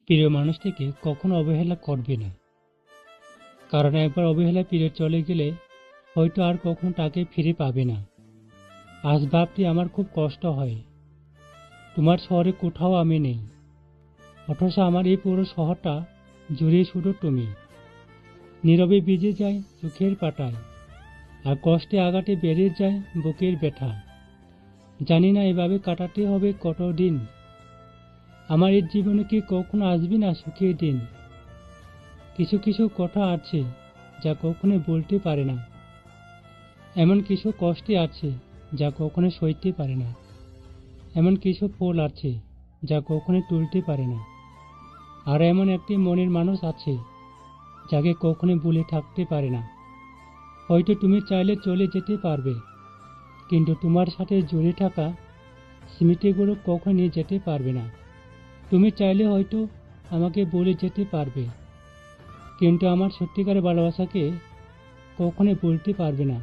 প্রিয় মানুষটিকে কখনো অবহেলা করবে না। কারণ একবার অবহেলা পিরিয়ড চলে গেলে হয়তো আর কখনো তাকে ফিরে পাবে না। আজ ভাবতে আমার খুব কষ্ট হয়, তোমার শহরে কোথাও আমি নেই, অথচ আমার এই পুরো শহরটা জুড়ে শুধু তুমি। নীরবে ভিজে যায় চোখের পাতায়, আর কষ্টে আঘাতে বেড়ে যায় বুকের ব্যথা। জানি না এভাবে কাটাতে হবে কতদিন। আমার এই জীবনে কি কখনো আসবে না সুখের দিন? কিছু কিছু কথা আছে যা কখনো বলতে পারে না, এমন কিছু কষ্টে আছে যা কখনো সইতে পারে না, এমন কিছু ফুল আছে যা কখনো তুলতে পারে না, আর এমন একটি মনের মানুষ আছে যাকে কখনো ভুলে থাকতে পারে না। হয়তো তুমি চাইলে চলে যেতে পারবে, কিন্তু তোমার সাথে জড়িয়ে থাকা স্মৃতিগুলো কখনই যেতে পারবে না। তুমি চাইলে হয়তো আমাকে বলে যেতে পারবে, কিন্তু আমার সত্যিকারের ভালোবাসাকে কখনো বলতে পারবে না।